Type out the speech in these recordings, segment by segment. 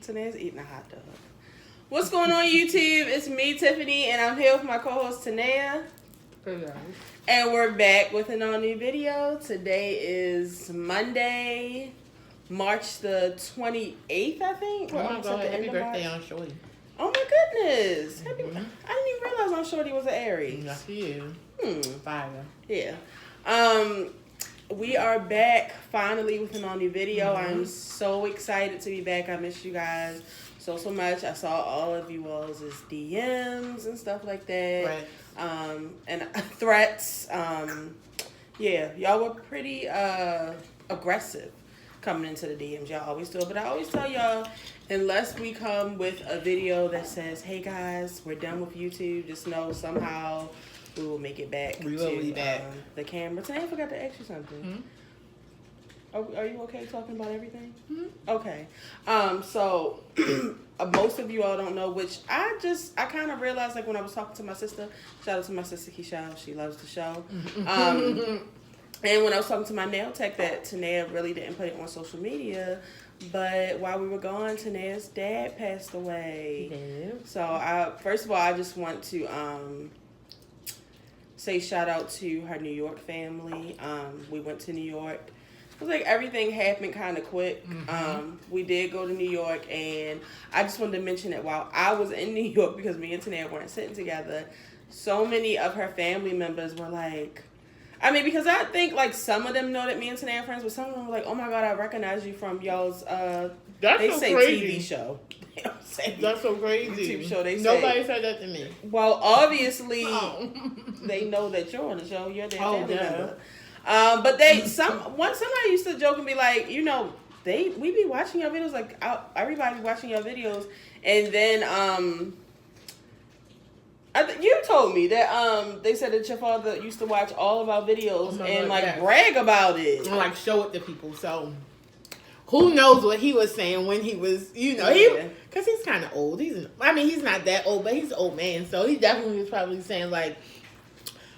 Tanae's eating a hot dog. What's going on, YouTube? It's me, Tiffany, and I'm here with my co-host, Tanea. Hey guys. And we're back with an all-new video. Today is Monday, March the 28th, I think. Oh my God, happy birthday on Shorty. Oh my goodness. I didn't even realize on Shorty was an Aries. Yes, he is. Fire. Yeah. We are back finally with an all-new video. I'm so excited to be back. I miss you guys so much. I saw all of you all's DMs and stuff like that. Right. And threats. Yeah, y'all were pretty aggressive coming into the DMs. Y'all always do it. But I always tell y'all, unless we come with a video that says, hey guys, we're done with YouTube, just know somehow we will make it back the camera. Today I forgot to ask you something. Are you okay talking about everything? Okay. So most of you all don't know, which I kind of realized, like when I was talking to my sister. Shout out to my sister Keisha. She loves the show. And when I was talking to my nail tech, that Tanea really didn't put it on social media. But while we were gone, Tanea's dad passed away. Yeah. So first of all, I just want to say shout out to her New York family. We went to New York. It was like everything happened kind of quick. We did go to New York, and I just wanted to mention that while I was in New York, because me and Tanea weren't sitting together, so many of her family members were like, I mean, because I think like some of them know that me and Tanea are friends, but some of them were like, oh my God, I recognize you from y'all's crazy. TV show. That's so crazy. YouTube show, Nobody said that to me. Well, obviously, they know that you're on the show. You're their family member. But somebody used to joke and be like, you know, we be watching your videos, like everybody be watching your videos, and then you told me that they said that your father used to watch all of our videos and brag about it, and like show it to people. So who knows what he was saying when he was, because he's kind of old. He's not that old, but he's an old man, so he definitely was probably saying like,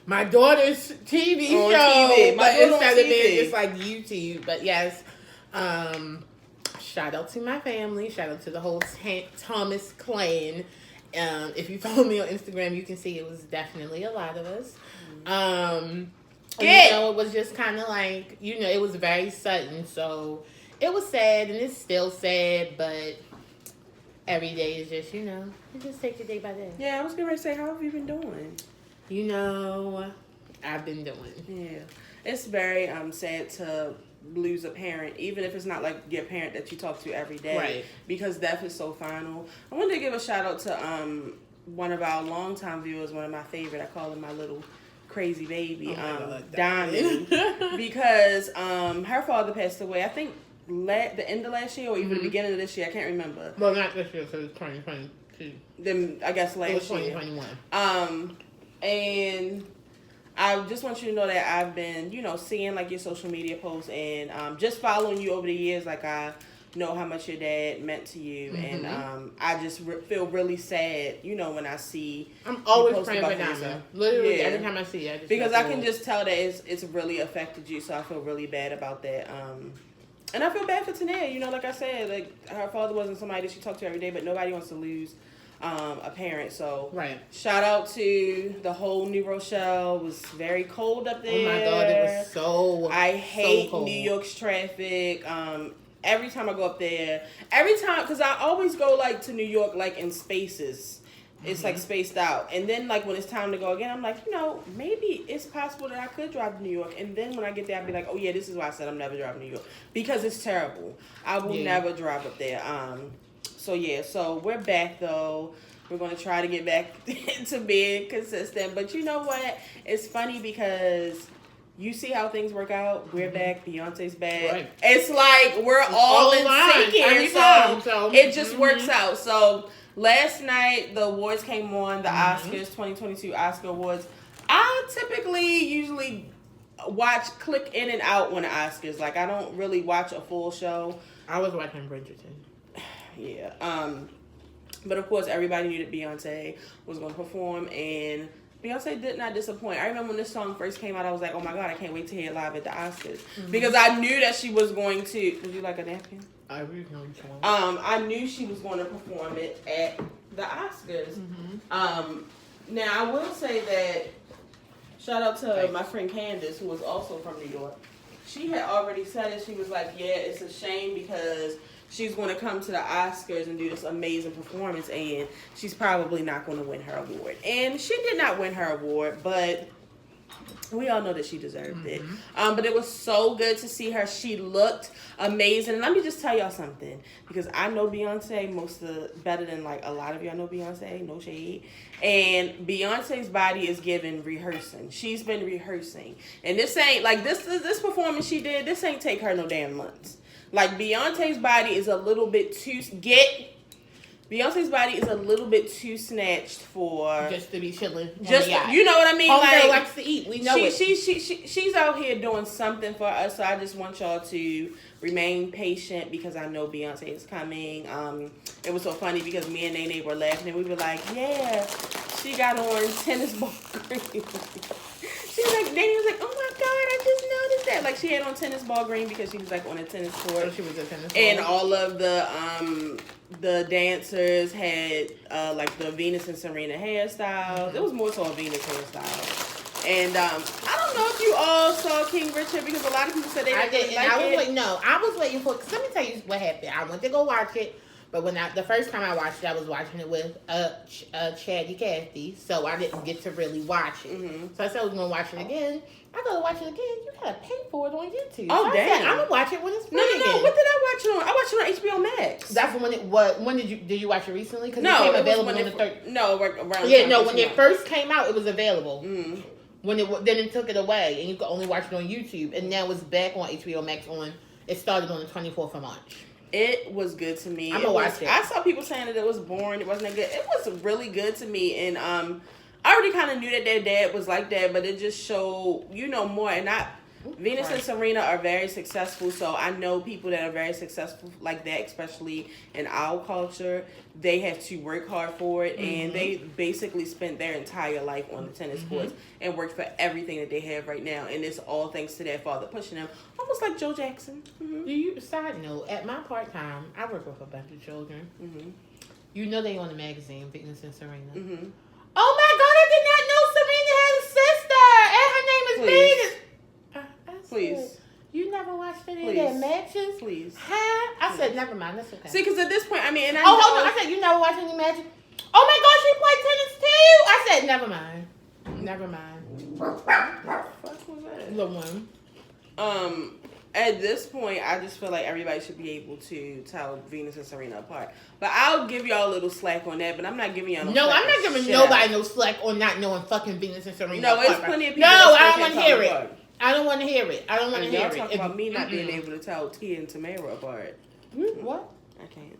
my daughter's TV show, but instead of being just like YouTube. But yes, shout out to my family. Shout out to the whole Thomas clan. If you follow me on Instagram, you can see it was definitely a lot of us. It was just kind of like, it was very sudden. So it was sad, and it's still sad, but every day is just, you just take it day by day. Yeah, I was going to say, how have you been doing? I've been doing. Yeah. It's very sad to lose a parent, even if it's not like your parent that you talk to every day. Right. Because death is so final. I wanted to give a shout out to one of our longtime viewers, one of my favorite. I call him my little crazy baby, Diamond. Because her father passed away, I think, the end of last year or even the beginning of this year. I can't remember. Well, not this year, so it's 2022. Then I guess last year. It was 2021. And I just want you to know that I've been, seeing like your social media posts and just following you over the years. Like I know how much your dad meant to you, and I just feel really sad, when I see. I'm always praying for Diamond. Literally every time I see it, because I can just tell that it's really affected you. So I feel really bad about that. And I feel bad for Tanea. Like I said, like her father wasn't somebody that she talked to every day, but nobody wants to lose a parent. So shout out to the whole New Rochelle. It was very cold up there. Oh my God, it was so I hate so New York's traffic. Every time I go up there, because I always go like to New York like in spaces. It's like spaced out, and then like when it's time to go again, I'm like, maybe it's possible that I could drive to New York. And then when I get there, I'll be like, oh yeah, this is why I said I'm never driving to New York, because it's terrible. I will never drive up there. So we're back though. We're going to try to get back into being consistent. But you know what? It's funny because you see how things work out. We're back. Beyonce's back. Right. It's like we're all in sync here. So it just works out. So last night, the awards came on, the Oscars, 2022 Oscar Awards. I usually click in and out on the Oscars. Like, I don't really watch a full show. I was watching Bridgerton. Yeah. But of course, everybody knew that Beyonce was going to perform, and Beyonce did not disappoint. I remember when this song first came out, I was like, oh my God, I can't wait to hear it live at the Oscars. Because I knew that she was going to... Would you like a napkin? I really know which one. I knew she was going to perform it at the Oscars. Now, I will say that, shout out to my friend Candace, who was also from New York. She had already said it. She was like, yeah, it's a shame because she's going to come to the Oscars and do this amazing performance, and she's probably not going to win her award. And she did not win her award, but we all know that she deserved it. But it was so good to see her. She looked amazing. And let me just tell y'all something, because I know Beyonce better than like a lot of y'all know Beyonce, no shade. And Beyonce's body is given rehearsing. She's been rehearsing. And this ain't like this performance she did, this ain't take her no damn months. Like Beyonce's body is a little bit too snatched for just to be chilling. Just you know what I mean. Homegirl likes to eat. We know it. She's out here doing something for us. So I just want y'all to remain patient because I know Beyonce is coming. It was so funny because me and Nene were laughing and we were like, yeah, she got on tennis ball green. She was like, Nene was like, oh my God, I just noticed that. Like she had on tennis ball green because she was like on a tennis court. Oh, she was a tennis and all of the dancers had like the Venus and Serena hairstyles. It was more so a Venus hairstyle. And I don't know if you all saw King Richard because a lot of people said they didn't really like it. I was waiting for. Cause let me tell you what happened. I went to go watch it, but the first time I watched it, I was watching it with Chaddy Cathy, so I didn't get to really watch it. So I said I was gonna watch it again. I gotta watch it again. You gotta pay for it on YouTube. Oh, so damn! I'm gonna watch it when it's free. No. Again. What did I watch it on? I watched it on HBO Max. That's when it was. When did you watch it recently? Because No, it came available on the 3rd. No, around. Yeah, no. When it first came out, it was available. When then it took it away, and you could only watch it on YouTube, and now it's back on HBO Max. It started on the 24th of March. It was good to me. I'm gonna watch it. I saw people saying that it was boring. It wasn't that good. It was really good to me, and I already kind of knew that their dad was like that, but it just showed more. And Venus and Serena are very successful, so I know people that are very successful like that, especially in our culture. They have to work hard for it, and they basically spent their entire life on the tennis courts and worked for everything that they have right now. And it's all thanks to their father pushing them, almost like Joe Jackson. Side note, at my part-time, I work with a bunch of children. You know they on the magazine, Venus and Serena. Oh my God, I did not know Serena had a sister, and her name is Venus. Please. You never watched any of their matches? Please. Huh? I said, never mind. That's okay. See, because at this point, I mean, and I hold on. I said, you never watched any matches? Oh my God, she played tennis too. I said, never mind. Never mind. What the fuck was that? The one. At this point, I just feel like everybody should be able to tell Venus and Serena apart. But I'll give y'all a little slack on that, but I'm not giving y'all no I'm not giving nobody no slack on not knowing fucking Venus and Serena No, apart. it's plenty of people. No, I don't want to hear it. I don't want to hear it. I don't want to hear it. Y'all talk about me not being able to tell Tia and Tamara apart. What? I can't.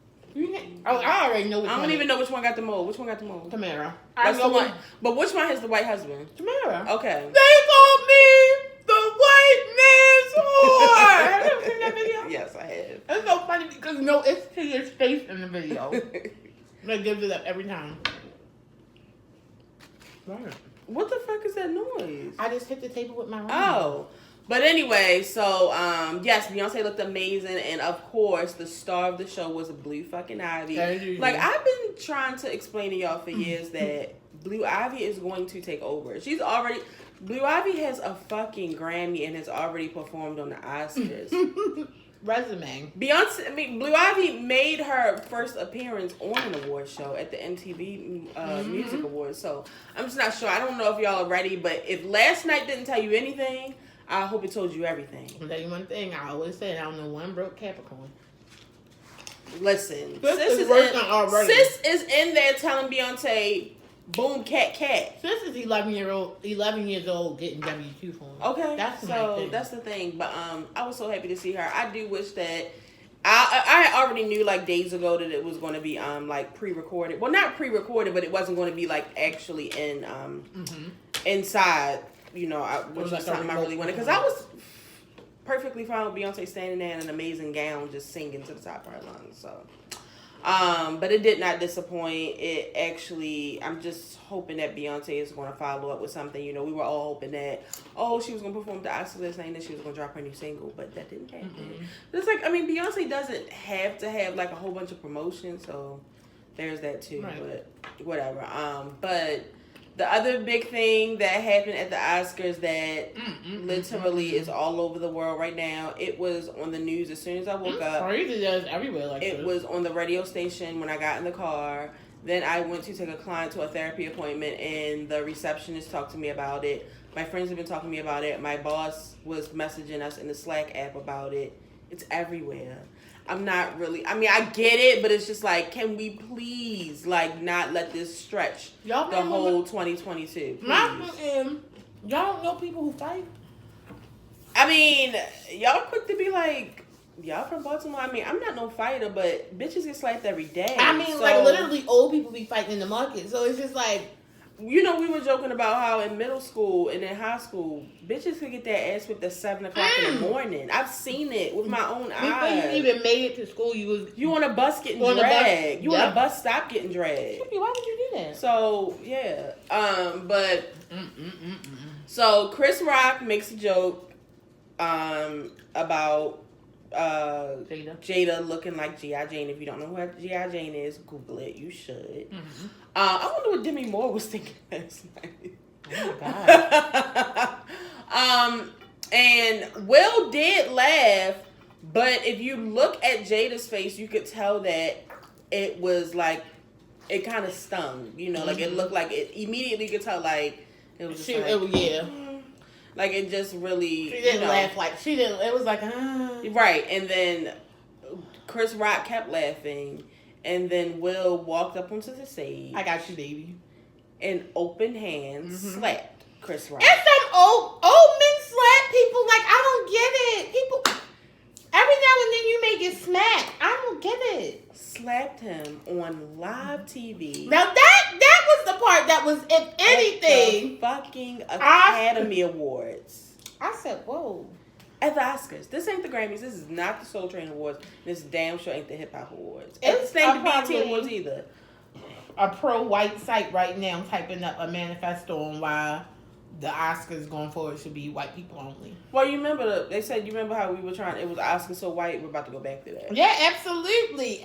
I already know which one. I don't even know which one got the mole. Which one got the mole? Tamara. That's the one. But which one has the white husband? Tamara. Okay. They called me the white man's whore. Have you ever seen that video? Yes, I have. It's so funny because it's Tia's face in the video. That gives it up every time. Right. What the fuck is that noise? I just hit the table with my arm. Oh. But anyway, so, yes, Beyonce looked amazing. And, of course, the star of the show was Blue fucking Ivy. Like, I've been trying to explain to y'all for years that Blue Ivy is going to take over. Blue Ivy has a fucking Grammy and has already performed on the Oscars. Resume. Blue Ivy made her first appearance on an award show at the MTV Music Awards. So I'm just not sure. I don't know if y'all are ready, but if last night didn't tell you anything, I hope it told you everything. I'll tell you one thing. I always say I don't know one broke Capricorn. Listen, sis is in there telling Beyonce, boom, cat. Sis is 11 years old getting W-2 for him. Okay, that's the thing. But I was so happy to see her. I do wish that I already knew like days ago that it was going to be like pre-recorded. Well, not pre-recorded, but it wasn't going to be like actually in inside. You know, which was something I really wanted because I was perfectly fine with Beyonce standing there in an amazing gown, just singing to the top of her lungs. So. But it did not disappoint. It actually, I'm just hoping that Beyonce is going to follow up with something. You know, we were all hoping that, she was going to perform the Oscars last night and then she was going to drop her new single, but that didn't happen. Mm-hmm. It's like, I mean, Beyonce doesn't have to have like a whole bunch of promotion, so there's that too. Right. But whatever. But the other big thing that happened at the Oscars that literally is all over the world right now, it was on the news as soon as I woke up. Crazy, that's everywhere like it was on the radio station when I got in the car. Then I went to take a client to a therapy appointment, and the receptionist talked to me about it. My friends have been talking to me about it. My boss was messaging us in the Slack app about it. It's everywhere. I'm not really, I mean, I get it, but it's just like, can we please, like, not let this stretch the whole 2022? Y'all don't know people who fight? I mean, y'all quick to be like, y'all from Baltimore? I mean, I'm not no fighter, but bitches get slapped every day. I mean, like, literally old people be fighting in the market, so it's just like, you know, we were joking about how in middle school and in high school, bitches could get their ass whipped at 7 o'clock in the morning. I've seen it with my own eyes. Before you even made it to school, you on a bus getting dragged. You on a bus stop getting dragged. Why would you do that? So yeah, so Chris Rock makes a joke, about Jada looking like G.I. Jane. If you don't know who G.I. Jane is, Google it. You should. Mm-hmm. I wonder what Demi Moore was thinking last night. Oh my god. And Will did laugh, but if you look at Jada's face, you could tell that it was like, it kind of stung. You know, like it looked like it immediately, you could tell like it was just like it just really. She didn't laugh like she didn't. It was like right, and then Chris Rock kept laughing, and then Will walked up onto the stage. I got you, baby. And open hands slapped Chris Rock. And some old men slap people. Like, I don't get it. People every now and then you may get smacked. I don't get it. Slapped him on live TV. Now that was the part that was, if anything, at the fucking Academy Awards. I said, whoa. At the Oscars. This ain't the Grammys. This is not the Soul Train Awards. This damn sure ain't the Hip Hop Awards. This ain't the BET Awards either. A pro-white site right now typing up a manifesto on why the Oscars going forward should be white people only. Well, you remember you remember how we were trying, it was Oscars so white, we're about to go back to that. Yeah, absolutely.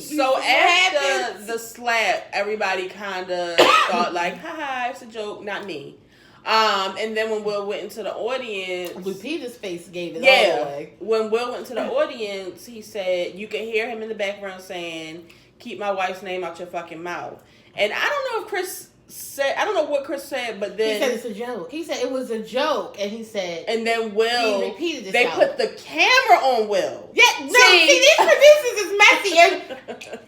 So after the slap, everybody kind of thought like, haha, it's a joke, not me. And then when Will went into the audience, Lupita's face gave it all away. When Will went to the audience, he said, you could hear him in the background saying, keep my wife's name out your fucking mouth. And I don't know if Chris said, I don't know what Chris said, but then he said it's a joke. He said it was a joke, and he said, and then Will, he repeated it. They put the camera on Will. Yeah, no, see these producers is messy, and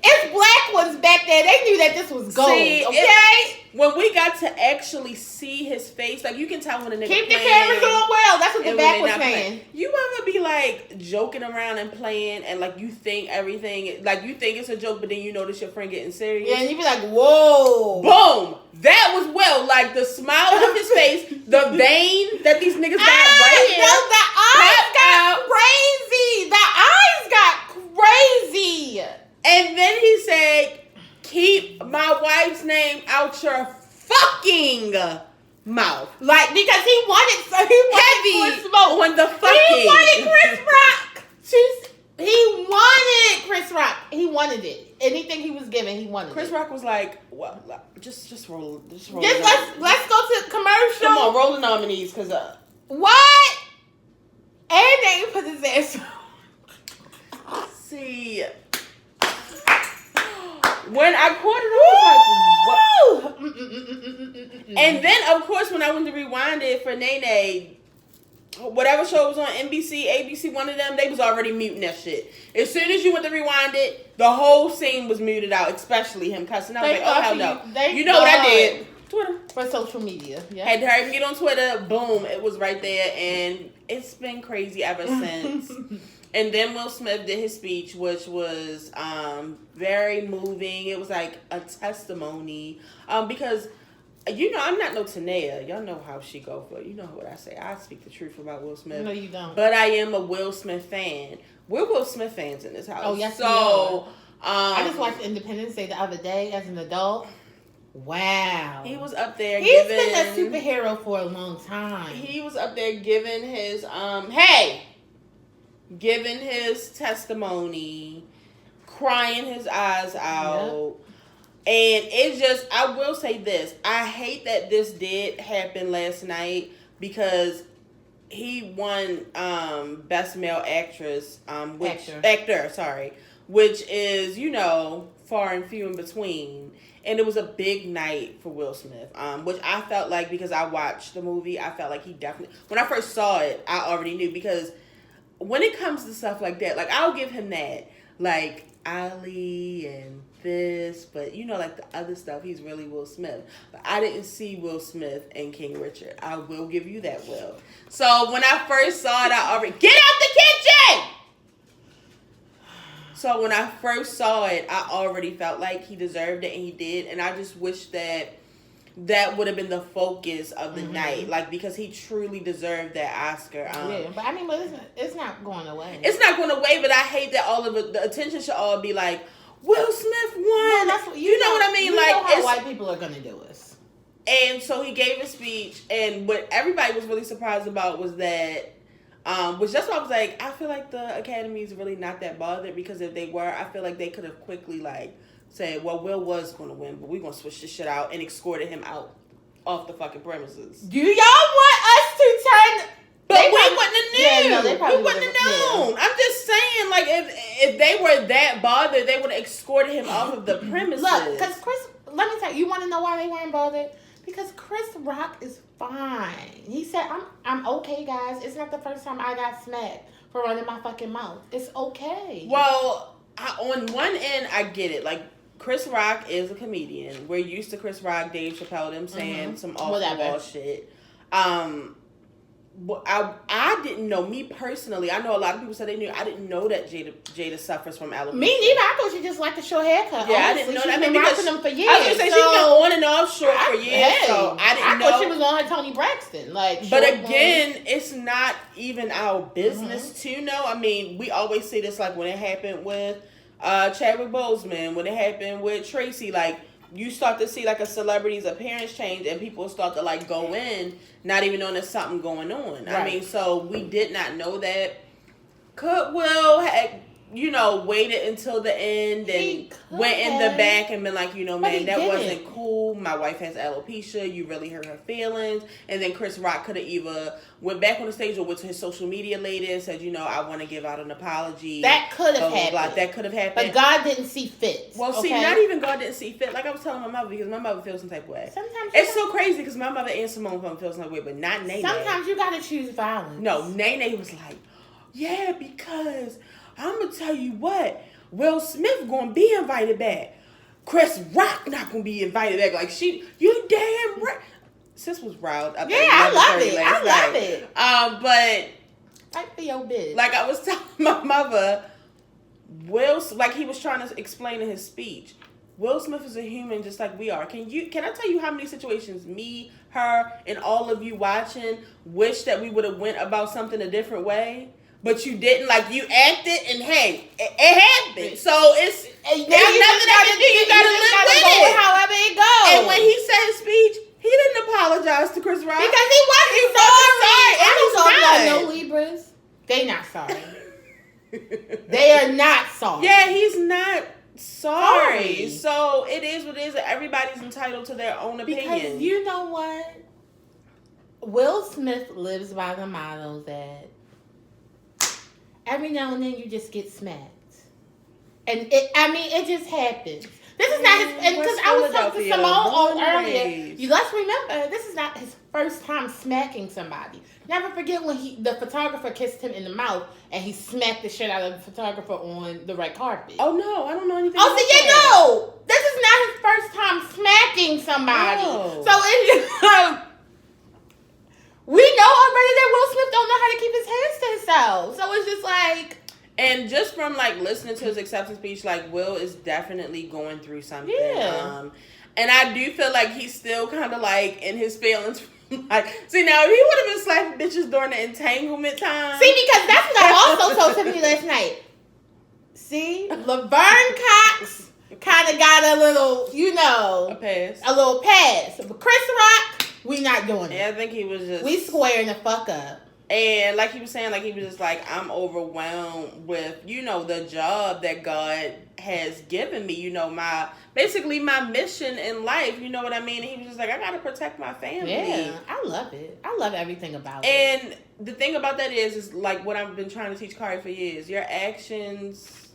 it's black ones back there. They knew that this was gold. See, okay, when we got to actually see his face, like you can tell when a nigga keep the cameras on Will. That's what the back was saying. You ever be like joking around and playing, and like you think everything, like you think it's a joke, but then you notice your friend getting serious. Yeah, and you be like, whoa, boom. That was Will, like the smile on his face, the vein that these niggas got right here. No, the eyes got crazy. The eyes got crazy. And then he said, keep my wife's name out your fucking mouth. Like, because he wanted heavy smoke. On the fucking. He wanted Chris Rock. He wanted Chris Rock. He wanted it. Anything he was given, he wanted Chris it. Rock was like, well, just roll. Let's go to commercial. Come on, roll the nominees, because what? And they put his ass. See, when I caught it, I was like, what? And then, of course, when I went to rewind it for Nene, whatever show was on NBC, ABC, one of them, they was already muting that shit. As soon as you went to rewind it, the whole scene was muted out, especially him cussing. I was like, oh, hell no. You know what I did? Twitter. For social media. Yeah. Had to hurry and get on Twitter. Boom. It was right there. And it's been crazy ever since. And then Will Smith did his speech, which was very moving. It was like a testimony. Because You know, I'm not no Tanea. Y'all know how she go for. You know what I say. I speak the truth about Will Smith. No, you don't. But I am a Will Smith fan. We're Will Smith fans in this house. Oh, yes, so, I just watched Independence Day the other day as an adult. Wow. He was up there He's been a superhero for a long time. He was up there giving his, giving his testimony, crying his eyes out. Yep. And it's just, I will say this. I hate that this did happen last night because he won Best Male Actress, which is, you know, far and few in between. And it was a big night for Will Smith, which I felt like, because I watched the movie, I felt like he definitely, when I first saw it, I already knew, because when it comes to stuff like that, like, I'll give him that, like, Ali and this, but you know, like the other stuff, he's really Will Smith. But I didn't see Will Smith in King Richard. I will give you that, Will. So when I first saw it, I already, get out the kitchen! So when I first saw it, I already felt like he deserved it, and he did. And I just wish that would have been the focus of the night, like, because he truly deserved that Oscar. Yeah, but I mean, but it's not going away. It's not going away, but I hate that all of it, the attention should all be like, Will Smith won. Well, that's what, you know what I mean? You like, know how white people are going to do us. And so he gave a speech, and what everybody was really surprised about was that, which that's why I was like, I feel like the Academy is really not that bothered, because if they were, I feel like they could have quickly, like, said, well, Will was going to win, but we're going to switch this shit out, and escorted him out off the fucking premises. Do y'all want us to turn... But we wouldn't have known. Yeah, no, we wouldn't have known. Yeah. I'm just saying, like, if they were that bothered, they would have escorted him off of the premises. Look, because Chris... Let me tell you want to know why they weren't bothered? Because Chris Rock is fine. He said, I'm okay, guys. It's not the first time I got smacked for running my fucking mouth. It's okay. Well, on one end, I get it. Like, Chris Rock is a comedian. We're used to Chris Rock, Dave Chappelle, them saying some off-the-wall shit. I didn't know, me personally, I know a lot of people said they knew, I didn't know that Jada suffers from alopecia. Me neither. I thought she just liked a short haircut. Yeah, honestly. I didn't know that. She's been rocking them for years. I was going to say, she's been on and off short for years, so I thought she was on her Toni Braxton. Like, but again, it's not even our business to know. I mean, we always say this, like, when it happened with Chadwick Boseman, when it happened with Traci, like, you start to see, like, a celebrity's appearance change, and people start to, like, go in, not even knowing there's something going on. Right. I mean, so we did not know that. Could Will had, you know, waited until the end and went in the back and been like, you know, man, that wasn't cool. My wife has alopecia. You really hurt her feelings. And then Chris Rock could have either went back on the stage or went to his social media later and said, you know, I want to give out an apology. That could have happened. That could have happened. But God didn't see fit. Well, see, not even God didn't see fit. Like I was telling my mother, because my mother feels some type of way. Sometimes it's so crazy because my mother and Simone feels some type of way, but not Nene. Sometimes you got to choose violence. No, Nene was like, yeah, because I'm going to tell you what, Will Smith going to be invited back. Chris Rock not going to be invited back. Like, you damn right. Sis was riled up. Yeah, I love it. I love it. But fight for your bitch. Like I was telling my mother, like he was trying to explain in his speech, Will Smith is a human just like we are. Can I tell you how many situations me, her, and all of you watching wish that we would have went about something a different way? But you didn't. Like, you acted, and hey, it happened. So there's nothing I can do. You gotta live with it. However it goes. And when he said his speech, he didn't apologize to Chris Rock because he wasn't sorry. And he's not. No Libras. They not sorry. They are not sorry. Yeah, he's not sorry. So it is what it is. Everybody's entitled to their own opinion. Because you know what? Will Smith lives by the motto that every now and then you just get smacked. And it just happens. This is not his, and because I was talking to Simone earlier. Let's remember, this is not his first time smacking somebody. Never forget when the photographer kissed him in the mouth and he smacked the shit out of the photographer on the red carpet. Oh no, I don't know anything. Oh, so you know, this is not his first time smacking somebody. No. So it's we know already that Will Smith don't know how to keep his hands to himself. So it's just like. And just from like listening to his acceptance speech, like Will is definitely going through something. Yeah. And I do feel like he's still kind of like in his feelings. Like, see, now if he would have been slapping bitches during the entanglement time. See, because that's what I also told Tiffany last night. See, Laverne Cox kind of got a little, you know, a little pass. But Chris Rock, we not doing it. Yeah, I think he was just... We squaring the fuck up. And like he was saying, like he was just like, I'm overwhelmed with, you know, the job that God has given me, you know, basically my mission in life, you know what I mean? And he was just like, I gotta protect my family. Yeah, I love it. I love everything about it. And the thing about that is like what I've been trying to teach Kari for years. Your actions,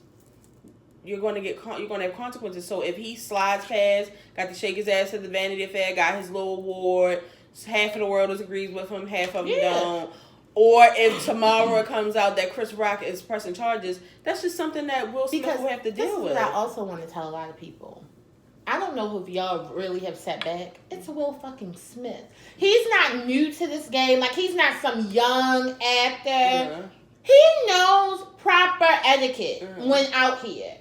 you're gonna have consequences. So if he slides past, got to shake his ass at the Vanity Fair, got his little award, half of the world agrees with him, half of them don't. Or if tomorrow it comes out that Chris Rock is pressing charges, that's just something that Will Smith will have to deal with. This is what I also want to tell a lot of people. I don't know if y'all really have sat back. It's Will fucking Smith. He's not new to this game. Like, he's not some young actor. Yeah. He knows proper etiquette when out here.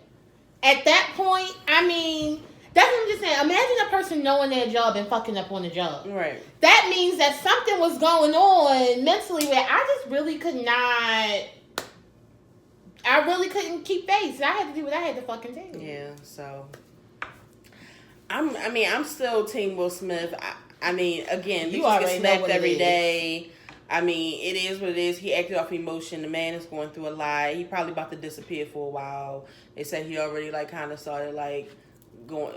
At that point, I mean... That's what I'm just saying. Imagine a person knowing their job and fucking up on the job. Right. That means that something was going on mentally where I just really could not... I really couldn't keep face. I had to do what I had to fucking do. Yeah, so... I'm still Team Will Smith. I mean, again, you get snapped every day. I mean, it is what it is. He acted off emotion. The man is going through a lot. He probably about to disappear for a while. They said he already, like, kind of started, like... going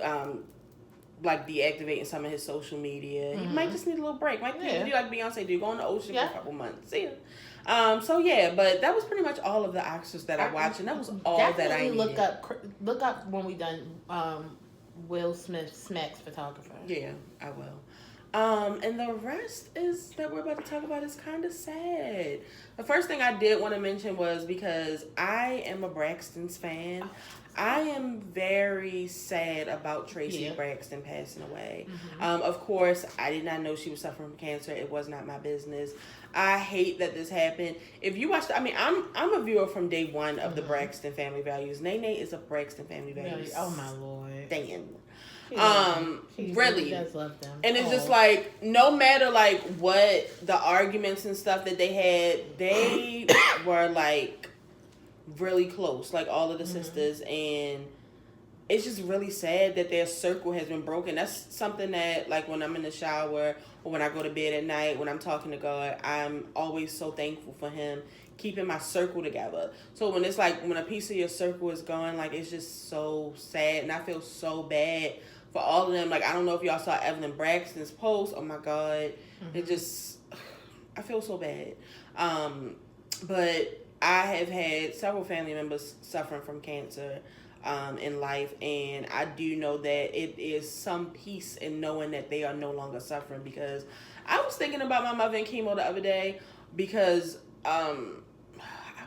like deactivating some of his social media. He might just need a little break. Might need to do like Beyoncé do, go in the ocean for a couple months. See ya. So yeah, but that was pretty much all of the Oscars that I watched, and that was all that I needed. Look up when we done Will Smith Smacks photographer. Yeah, I will. And the rest is that we're about to talk about is kind of sad. The first thing I did want to mention was because I am a Braxton's fan. I am very sad about Traci Braxton passing away. Of course, I did not know she was suffering from cancer. It was not my business. I hate that this happened. If you watch, I'm a viewer from day one of the Braxton Family Values. Nene is a Braxton Family Values. Oh my Lord. Damn. She really does love them. And it's just like, no matter like what the arguments and stuff that they had, they were like really close, like all of the sisters, and it's just really sad that their circle has been broken. That's something that, like, when I'm in the shower or when I go to bed at night, when I'm talking to God, I'm always so thankful for him keeping my circle together. So when it's like, when a piece of your circle is gone, like, it's just so sad, and I feel so bad for all of them. Like, I don't know if y'all saw Evelyn Braxton's post. Oh my God. It just, I feel so bad. But I have had several family members suffering from cancer in life, and I do know that it is some peace in knowing that they are no longer suffering, because I was thinking about my mother in chemo the other day, because I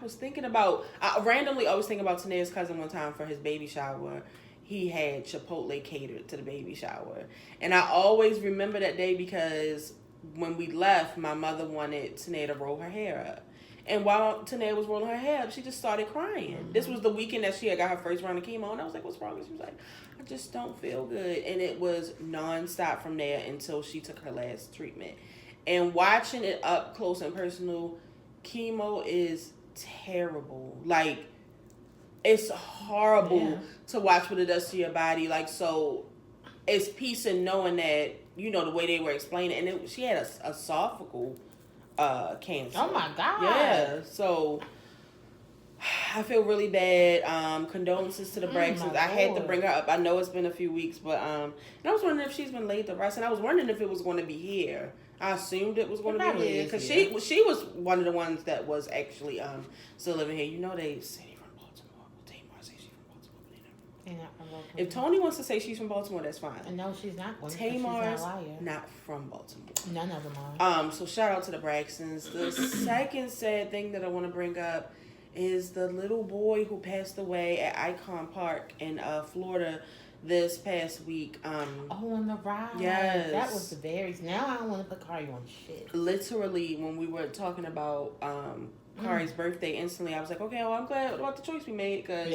was thinking about, I randomly always think about Tanea's cousin one time for his baby shower. He had Chipotle catered to the baby shower. And I always remember that day because when we left, my mother wanted Tanea to roll her hair up. And while Tanea was rolling her hair up, she just started crying. This was the weekend that she had got her first round of chemo. And I was like, what's wrong? And she was like, I just don't feel good. And it was nonstop from there until she took her last treatment. And watching it up close and personal, chemo is terrible. Like, it's horrible to watch what it does to your body. Like, so it's peace in knowing that, you know, the way they were explaining it. And she had a esophageal cancer. Oh my God. Yeah. So I feel really bad. Condolences to the Braxtons. I had to bring her up. I know it's been a few weeks, but and I was wondering if she's been laid to rest, and I was wondering if it was going to be here. I assumed it was going to be here because she was one of the ones that was actually still living here. You know, they say from Baltimore. Tamar say she's from Baltimore. If Tony wants to say she's from Baltimore, that's fine. No, she's not. Tamar's not from Baltimore. None of them are. So shout out to the Braxtons. The second sad thing that I want to bring up is the little boy who passed away at Icon Park in Florida this past week. On the ride. Yes. That was the very... Now I don't want to put Kari on shit. Literally, when we were talking about Kari's birthday, instantly I was like, okay, well, I'm glad about the choice we made because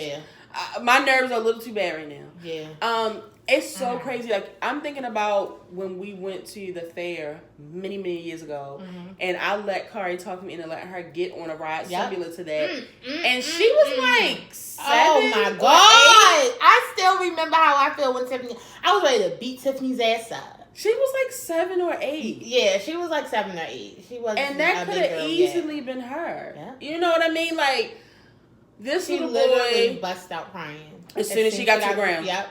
my nerves are a little too bad right now. Yeah. It's so crazy. Like, I'm thinking about when we went to the fair many, many years ago, and I let Kari talk to me and I let her get on a ride similar to that. And she was like 7. Oh my God. I still remember how I feel when Tiffany, I was ready to beat Tiffany's ass up. She was like 7 or 8. Yeah, she was like 7 or 8. She wasn't. And that could have easily been her. Yeah. You know what I mean? Like, this she little literally boy bust out crying as soon as she got to the ground. Yep.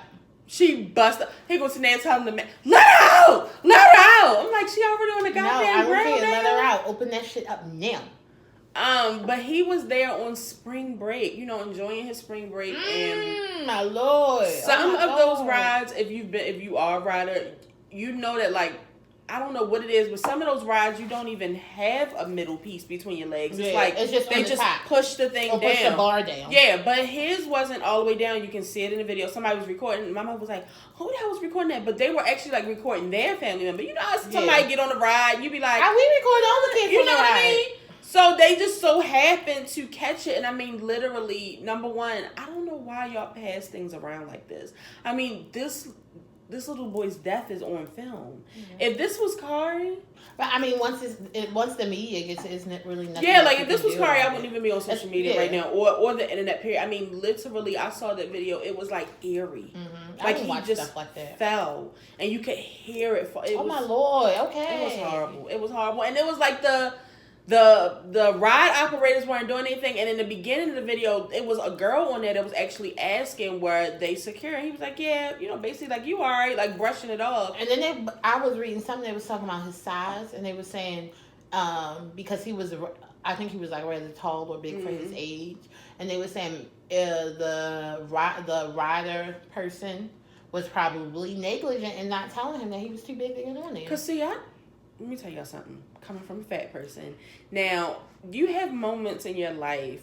She bust up. He goes to Nan telling the man, let her out! Let her out! I'm like, she already on the goddamn ground. No, I don't care. Let her out. Open that shit up now. But he was there on spring break, you know, enjoying his spring break. And my Lord. Some of those rides, if you are a rider, you know that, like, I don't know what it is, but some of those rides you don't even have a middle piece between your legs. It's like it's just they just push the thing down. Push the bar down. Yeah, but his wasn't all the way down. You can see it in the video. Somebody was recording. My mom was like, who the hell was recording that? But they were actually like recording their family member. You know how somebody get on the ride and you be like, we record all the kids you on know the what ride. I mean? So they just so happened to catch it. And I mean, literally, number one, I don't know why y'all pass things around like this. I mean, this little boy's death is on film. If this was Kari, but I mean, once the media gets it, isn't it really nothing? Yeah, like if this was Kari, I wouldn't even be on social media right now, or the internet. Period. I mean, literally, I saw that video. It was like eerie. Like he just stuff like that. Fell, and you could hear it. My Lord! Okay, it was horrible. It was horrible, and it was like the ride operators weren't doing anything, and in the beginning of the video, it was a girl on there that was actually asking where they secure, and he was like, yeah, you know, basically like, you alright, like brushing it off. And then I was reading something that was talking about his size, and they were saying because I think he was like rather tall or big for his age, and they were saying the rider person was probably negligent in not telling him that he was too big to get on there. Cause see, let me tell y'all something. Coming from a fat person, now you have moments in your life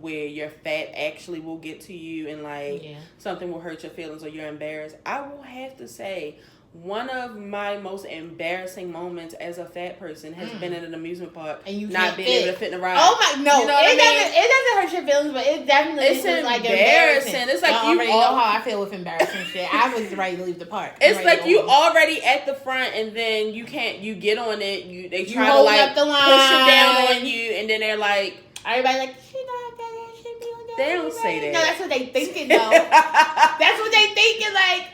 where your fat actually will get to you, and like something will hurt your feelings or you're embarrassed. I will have to say, one of my most embarrassing moments as a fat person has been in an amusement park and you not being able to fit in a ride. Oh my, no, you know it doesn't hurt your feelings, but it definitely is like embarrassing. It's like you already know how I feel with embarrassing shit. I was ready to leave the park. It's like you already at the front, and then you get on it. They try to like push it down on you, and then they're like, everybody like, she got that, she be on that. They don't say that. No, that's what they thinking though. That's what they thinking, like.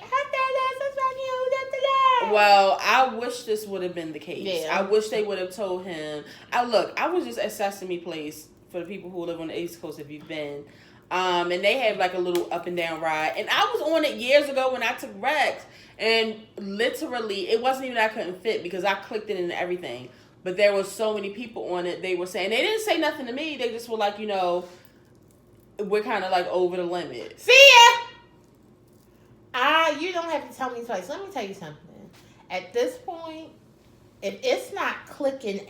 Well, I wish this would have been the case. I wish they would have told him. I was just at Sesame Place for the people who live on the East Coast if you've been. And they have like a little up and down ride. And I was on it years ago when I took Rex. And literally, it wasn't even that I couldn't fit because I clicked it and everything. But there were so many people on it. They were saying, they didn't say nothing to me. They just were like, you know, we're kind of like over the limit. See ya! You don't have to tell me twice. Let me tell you something. At this point, if it's not clicking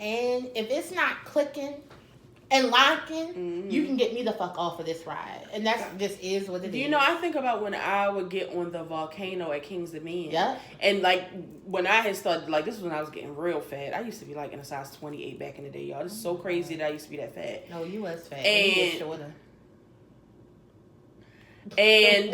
and locking, you can get me the fuck off of this ride. And this is what it is. You know, I think about when I would get on the volcano at King's Dominion. Yeah. And like when I had started, like this was when I was getting real fat. I used to be like in a size 28 back in the day, y'all. This is so crazy that I used to be that fat. No, you was fat. And you was shorter. And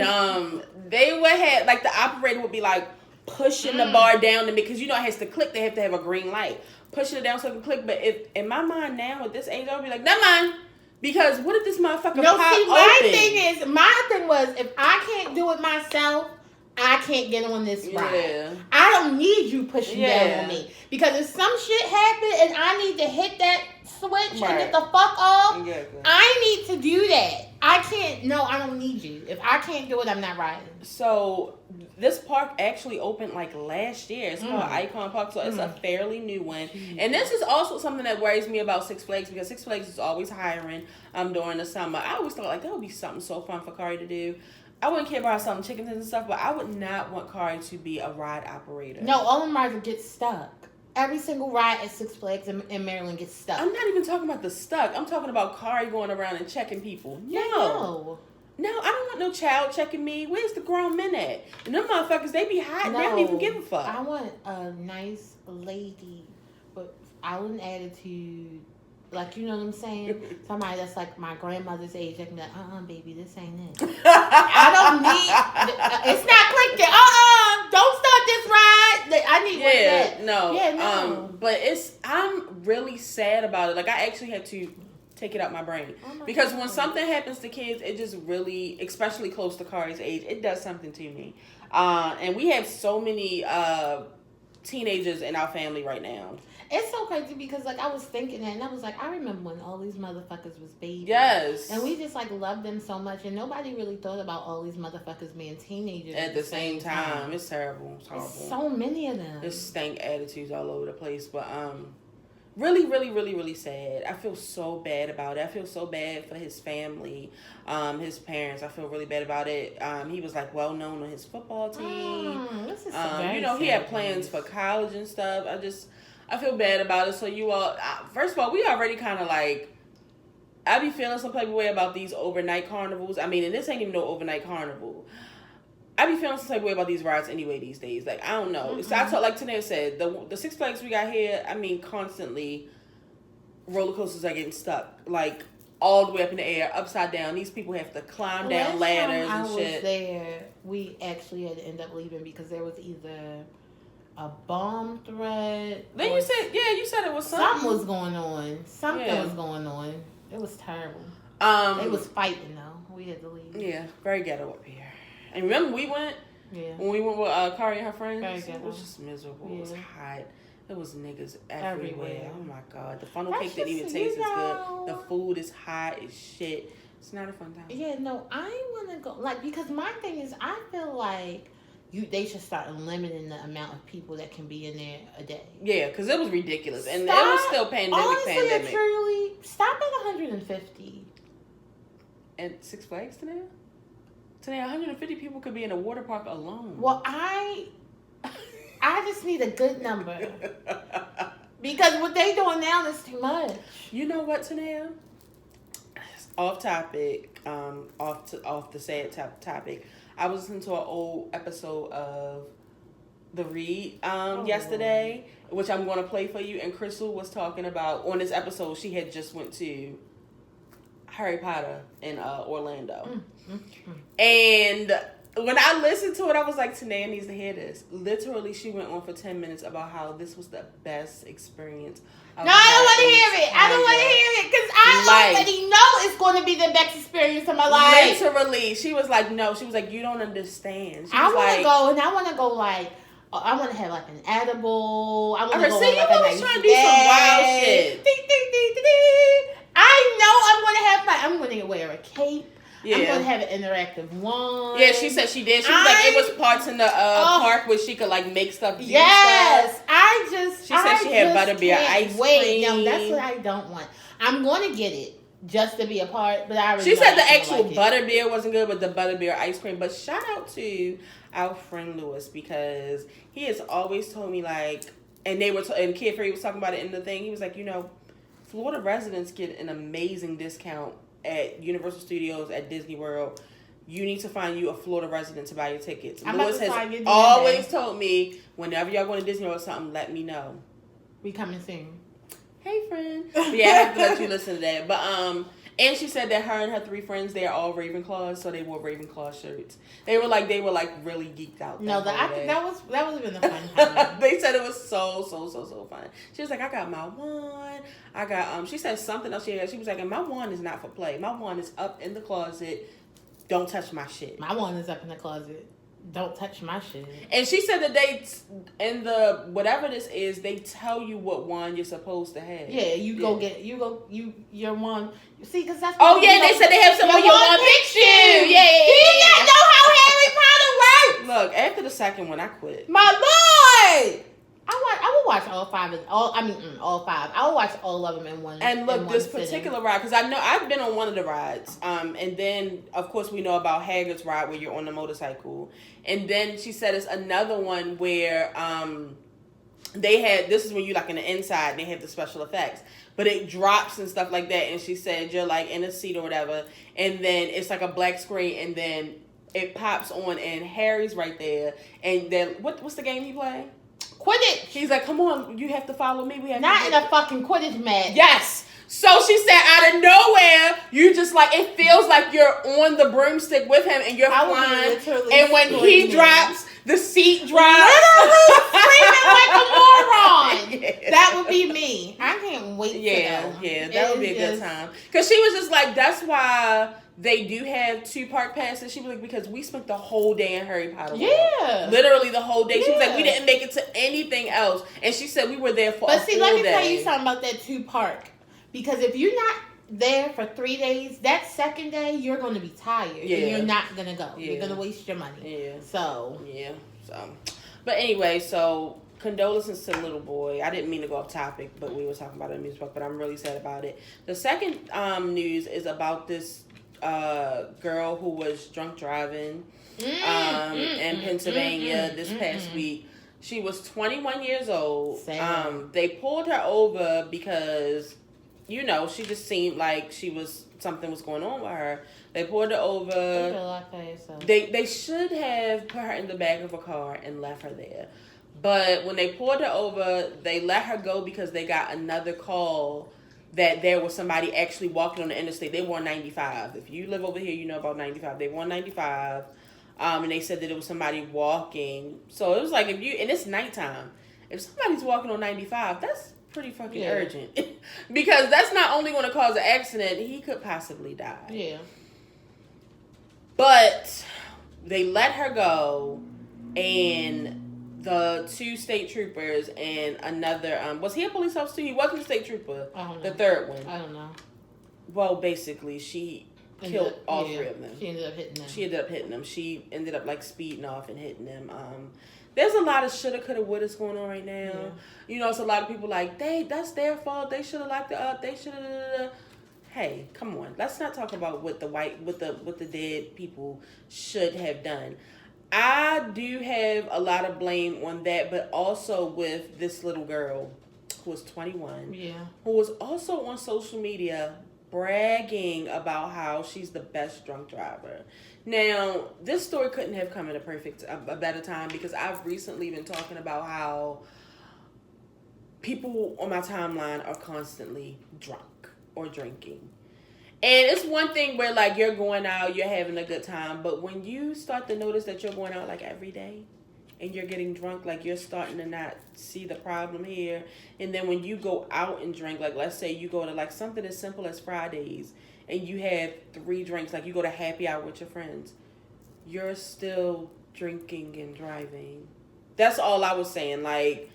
they would have, like, the operator would be like pushing the bar down to me, because you know it has to click. They have to have a green light, pushing it down so it can click. But if in my mind now at this age, I'll be like, never mind, because what if this motherfucker pop open? My thing was, if I can't do it myself, I can't get on this ride. Yeah. I don't need you pushing down on me, because if some shit happen and I need to hit that switch and get the fuck off, I need to do that. I can't. No, I don't need you. If I can't do it, I'm not riding. So this park actually opened like last year. It's called Icon Park, so it's a fairly new one. And this is also something that worries me about Six Flags, because Six Flags is always hiring during the summer. I always thought like that would be something so fun for Kari to do. I wouldn't care about selling chickens and stuff, but I would not want Kari to be a ride operator. No, all them rides would get stuck. Every single ride at Six Flags in Maryland gets stuck. I'm not even talking about the stuck. I'm talking about Kari going around and checking people. No, I don't want no child checking me. Where's the grown men at? And them motherfuckers, they be hiding. They don't even give a fuck. I want a nice lady with island attitude like, you know what I'm saying? Somebody that's like my grandmother's age, they can be like, baby, this ain't it. I don't need, it's not clicking. Don't start this ride. I need one of that. No. Yeah, no. But I'm really sad about it. Like, I actually had to take it out my brain. Because when something happens to kids, it just really, especially close to Kari's age, it does something to me. And we have so many teenagers in our family right now. It's so crazy because, like, I was thinking that, and I was like, I remember when all these motherfuckers was babies. Yes. And we just, like, loved them so much, and nobody really thought about all these motherfuckers being teenagers at the same time. It's terrible. It's horrible. So many of them. There's stank attitudes all over the place, but really, really, really, really sad. I feel so bad about it. I feel so bad for his family, his parents. I feel really bad about it. He was like well known on his football team. This is he had plans for college and stuff. I feel bad about it. So you all, first of all, we already kind of like, I be feeling some type of way about these overnight carnivals. I mean, and this ain't even no overnight carnival. I be feeling some type of way about these rides anyway these days. Like, I don't know. So I told, like Tanae said, the Six Flags we got here, I mean, constantly roller coasters are getting stuck. Like, all the way up in the air, upside down. These people have to climb down ladders and shit. I was there, we actually had to end up leaving because there was either a bomb threat. Then you said it was something. Something was going on. Was going on. It was terrible. They was fighting though. We had to leave. Yeah, very ghetto up here. And remember we went? Yeah. When we went with Kari and her friends? Very ghetto. It was just miserable. Yeah. It was hot. There was niggas everywhere. Oh my God. The funnel That's cake didn't even just, taste as good. The food is hot as shit. It's not a fun time. Yeah, no, I want to go, like, because my thing is, I feel like they should start limiting the amount of people that can be in there a day. Yeah, because it was ridiculous. And it was still pandemic. Truly, stop at 150. At Six Flags today? Today, 150 people could be in a water park alone. Well, I just need a good number. Because what they doing now is too much. You know what, Tanea? Off topic, off the sad topic. I was listening to an old episode of The Read yesterday, which I'm going to play for you. And Crystal was talking about, on this episode, she had just went to Harry Potter in Orlando. And when I listened to it, I was like, Tanea needs to hear this. Literally, she went on for 10 minutes about how this was the best experience. No, I don't want to hear it. I don't want to hear it because I already know it's going to be the best experience of my life. Literally, she was like, no. She was like, you don't understand. I want to go, and I want to go like, I want to have like an edible. I want to go see, like you always trying to do some wild shit. I know I'm going to wear a cape. Yeah. I'm going to have an interactive one. Yeah, she said she did. She was like, it was parts in the park where she could like make stuff. Yes, stuff. She said she had butterbeer ice cream. No, that's what I don't want. I'm going to get it just to be a part, but I already She said the actual butterbeer wasn't good, but the butterbeer ice cream. But shout out to our friend Lewis because he has always told me like, and Kid Free was talking about it in the thing. He was like, Florida residents get an amazing discount at Universal Studios, at Disney World. You need to find you a Florida resident to buy your tickets. Lewis has always told me, whenever y'all going to Disney World or something, let me know. We coming soon. Hey, friend. But yeah, I have to let you listen to that. But and she said that her and her 3 friends, they are all Ravenclaws, so they wore Ravenclaw shirts. They were like really geeked out. No, I think that was been a fun time. They said it was so fun. She was like, I got my wand. I got she said something else. She was like, and my wand is not for play. My wand is up in the closet. Don't touch my shit. My wand is up in the closet. Don't touch my shit. And she said that they, in the, whatever this is, they tell you what wand you're supposed to have. Yeah, your wand. See, because that's they said they have some of your wand picks you. Yeah. Do you not know how Harry Potter works? Look, after the second one, I quit. My lord! I will watch all 5. All 5. I will watch all of them in one. And look, this particular ride, because I know I've been on one of the rides, and then of course we know about Hagrid's ride where you're on the motorcycle, and then she said it's another one where they had, this is when you like in the inside and they have the special effects, but it drops and stuff like that, and she said you're like in a seat or whatever, and then it's like a black screen, and then it pops on and Harry's right there, and then what's the game you play? Quidditch. He's like, come on, you have to follow me. We have not in a fucking Quidditch match. Yes. So she said, out of nowhere, you just like, it feels like you're on the broomstick with him and you're flying. And when he drops, the seat drops. Literally screaming like a moron. Yeah. That would be me. I can't wait to go. Yeah, that would be a good time. Because she was just like, that's why they do have 2 park passes. She was like, because we spent the whole day in Harry Potter World. Yeah. Literally the whole day. She was like, we didn't make it to anything else. And she said we were there for a full day. But see, let me tell you something about that 2 park. Because if you're not there for 3 days, that second day, you're going to be tired. Yeah. And you're not going to go. Yeah. You're going to waste your money. Yeah. So. Yeah. So. But anyway, so condolences to the little boy. I didn't mean to go off topic, but we were talking about it in the news book, but I'm really sad about it. The second news is about this girl who was drunk driving in Pennsylvania this past week. She was 21 years old. They pulled her over because, you know, she just seemed like something was going on with her. They pulled her over. They should have put her in the back of a car and left her there. But when they pulled her over, they let her go because they got another call that there was somebody actually walking on the interstate. They were on 95. If you live over here, you know about 95. They were on 95. And they said that it was somebody walking. So it was like, and it's nighttime. If somebody's walking on 95, that's pretty fucking urgent. Because that's not only going to cause an accident, he could possibly die. Yeah. But they let her go, and the 2 state troopers and another, was he a police officer? He wasn't a state trooper. I don't know. The third one. I don't know. Well, basically, she killed all 3 of them. She ended up hitting them. She ended up like speeding off and hitting them. There's a lot of shoulda, coulda, wouldas going on right now. Yeah. You know, it's a lot of people like, that's their fault. They should have locked it up. They should have. Hey, come on. Let's not talk about what the dead people should have done. I do have a lot of blame on that, but also with this little girl who was 21, who was also on social media bragging about how she's the best drunk driver. Now, this story couldn't have come at a better time, because I've recently been talking about how people on my timeline are constantly drunk or drinking. And it's one thing where, like, you're going out, you're having a good time, but when you start to notice that you're going out, like, every day, and you're getting drunk, like, you're starting to not see the problem here. And then when you go out and drink, like, let's say you go to, like, something as simple as Fridays, and you have 3 drinks, like, you go to happy hour with your friends, you're still drinking and driving. That's all I was saying. Like,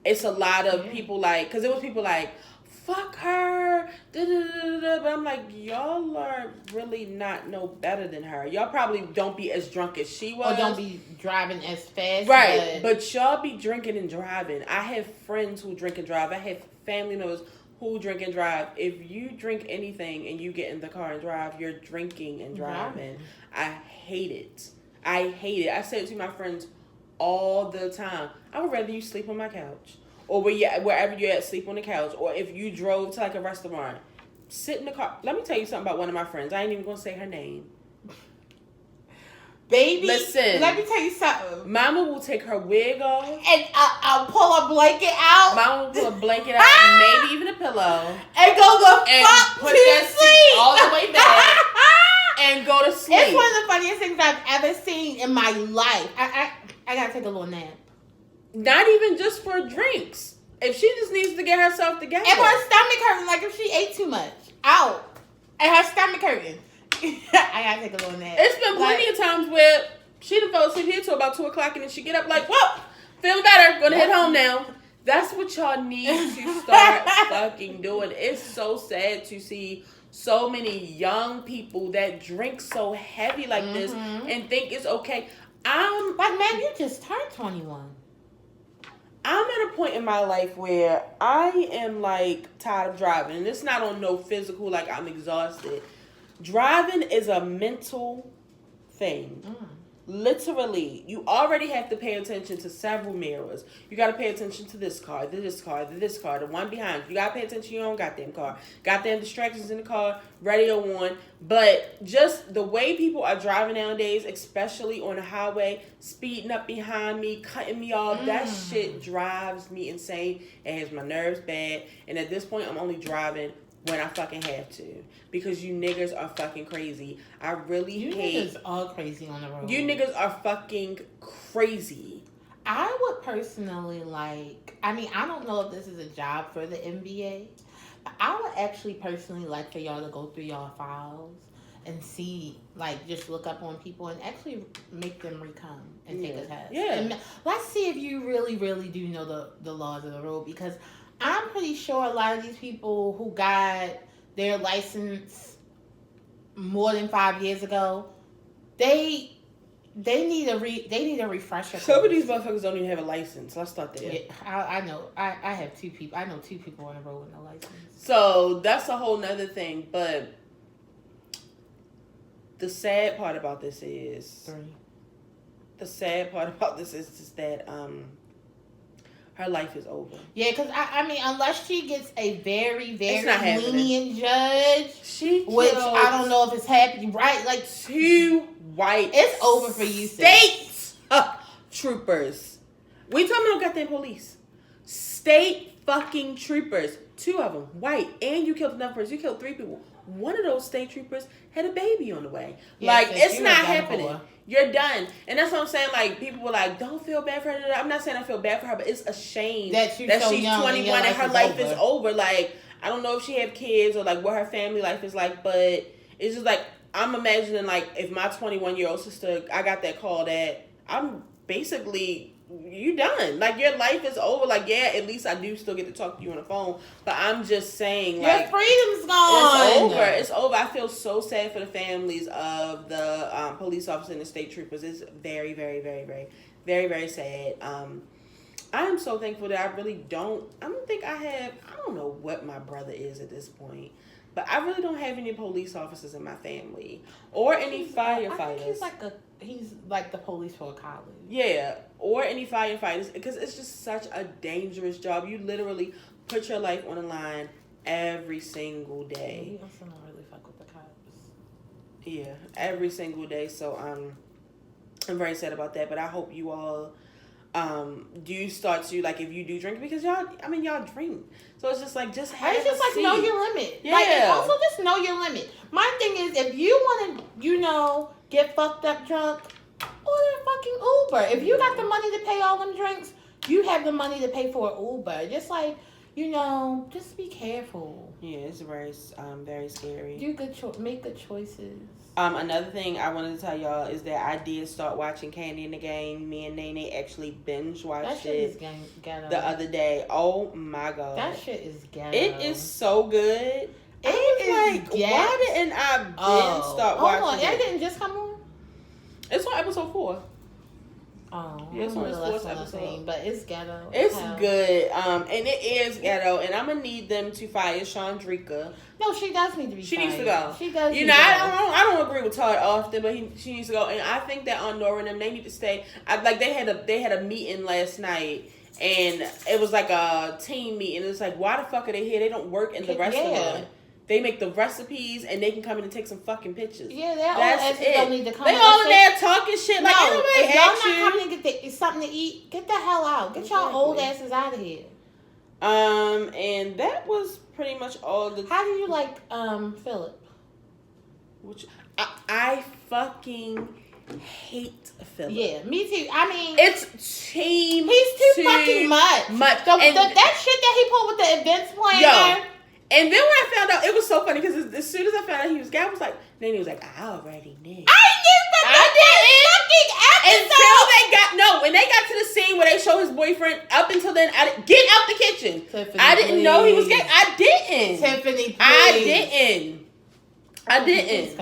it's a lot of people, like, because it was people like, fuck her, but I'm like, y'all are really not no better than her. Y'all probably don't be as drunk as she was. Or don't be driving as fast. Right, but y'all be drinking and driving. I have friends who drink and drive. I have family members who drink and drive. If you drink anything and you get in the car and drive, you're drinking and driving. I hate it. I say it to my friends all the time. I would rather you sleep on my couch. Or wherever you're at, sleep on the couch. Or if you drove to like a restaurant, sit in the car. Let me tell you something about one of my friends. I ain't even going to say her name. Baby, listen. Let me tell you something. Mama will take her wig off. And I'll pull a blanket out. Mama will pull a blanket out, maybe even a pillow. And go the fuck put to that sleep. Seat all the way back. And go to sleep. It's one of the funniest things I've ever seen in my life. I got to take a little nap. Not even just for drinks. If she just needs to get herself together. And her stomach hurting, like if she ate too much. Out. And her stomach hurting. I gotta take a little nap. It's been plenty of times where she done fell asleep here till about 2 o'clock, and then she get up like, whoop, feeling better, gonna head home now. That's what y'all need to start fucking doing. It's so sad to see so many young people that drink so heavy like this and think it's okay. But man, you just turned 21. I'm at a point in my life where I am like tired of driving. And it's not on no physical, like I'm exhausted. Driving is a mental thing. Literally, you already have to pay attention to several mirrors. You got to pay attention to this car, to this car, to this car, the one behind you. You got to pay attention to your own goddamn car. Goddamn distractions in the car, radio on. But just the way people are driving nowadays, especially on the highway, speeding up behind me, cutting me off, that shit drives me insane. It has my nerves bad. And at this point, I'm only driving when I fucking have to. Because you niggas are fucking crazy. I really hate... You niggas are crazy on the road. You niggas are fucking crazy. I would personally like... I mean, I don't know if this is a job for the NBA. But I would actually personally like for y'all to go through y'all files and see, like, just look up on people and actually make them recome and take a test. Yeah. And let's see if you really, really do know the laws of the road, because I'm pretty sure a lot of these people who got their license more than 5 years ago, they need a refresher. Some of these motherfuckers don't even have a license. Let's start there. Yeah, I know. I have two people. I know two people on the road with no license. So that's a whole nother thing, but the sad part about this is... The sad part about this is that her life is over. Yeah, because I mean, unless she gets a very, very lenient judge, which I don't know if it's happening, right? Like 2 white... It's over for you, state troopers. We talking about goddamn police. State fucking troopers. 2 of them, white, and you killed another person. You killed 3 people. One of those state troopers had a baby on the way. Yeah, like, it's not happening. For. You're done. And that's what I'm saying. Like, people were like, don't feel bad for her. I'm not saying I feel bad for her, but it's a shame that she's so 21 and her life is over. Like, I don't know if she have kids or, like, what her family life is like, but it's just, like, I'm imagining, like, if my 21-year-old sister, I got that call that I'm basically... You done. Like, your life is over. Like, yeah, at least I do still get to talk to you on the phone. But I'm just saying, like... Your freedom's gone. It's over. It's over. I feel so sad for the families of the police officers and the state troopers. It's very, very, very, very, very, very sad. I am so thankful that I don't think I have... I don't know what my brother is at this point. But I really don't have any police officers in my family. Or any firefighters. I think he's like the police for a college. Yeah, or any firefighters, because it's just such a dangerous job. You literally put your life on the line every single day. We also don't really fuck with the cops. Yeah, every single day. So I'm very sad about that. But I hope you all do start to, like, if you do drink, because y'all drink. So it's just like, just have it's just like seat. know your limit. Yeah. Like, also just know your limit. My thing is, if you want to, get fucked up drunk, order a fucking Uber. If you got the money to pay all them drinks, you have the money to pay for an Uber. Just like, just be careful. Yeah, it's very, very scary. Make good choices. Another thing I wanted to tell y'all is that I did start watching Kandi and the Gang. Me and Nene actually binge watched it the other day. Oh my god, that shit is ghetto. It is so good. Why didn't I start watching? Hold on, it didn't just come on. It's on episode 4. Oh, yeah, it's on its 4th episode. But it's ghetto. It's good. And it is ghetto. And I'm gonna need them to fire Chandrika. No, she does need to be fired. She needs to go. She does. I don't agree with Todd often, but she needs to go. And I think that on Nora and them, they need to stay. They had a meeting last night. And it was like a team meeting. It's like, why the fuck are they here? They don't work in the restaurant. Yeah. They make the recipes and they can come in and take some fucking pictures. Yeah, that's it. Don't need to come. They all in there talking shit. Like, if y'all not coming to get something to eat, get the hell out. Get y'all old asses out of here. And that was pretty much all the. How do you like Philip? Which I fucking hate Philip. Yeah, me too. I mean, it's team. He's too fucking much. That shit that he pulled with the events planner. And then when I found out, it was so funny because as soon as I found out he was gay, I was like, then he was like, I already knew. When they got to the scene where they show his boyfriend, up until then, get out the kitchen. Tiffany, I didn't know he was gay. I didn't. Tiffany, please. I didn't.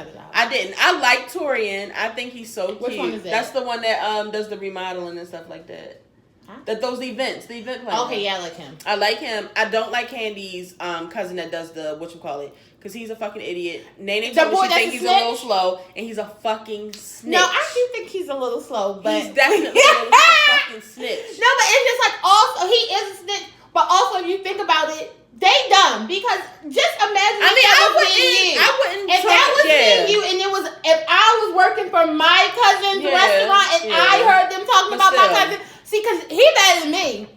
I like Torian. I think he's so cute. Which one is that? That's the one that does the remodeling and stuff like that. Huh? The event planner. Okay, yeah, I like him. I like him. I don't like Kandi's cousin that does the because he's a fucking idiot. Nene told me she thinks he's a little slow, and he's a fucking snitch. No, I do think he's a little slow, but he's definitely a fucking snitch. No, but it's just like also he is a snitch, but also if you think about it, they dumb because just imagine. I wouldn't. If that was being you, and if I was working for my cousin's restaurant, and I heard them talking about my cousin. See, because he better than me.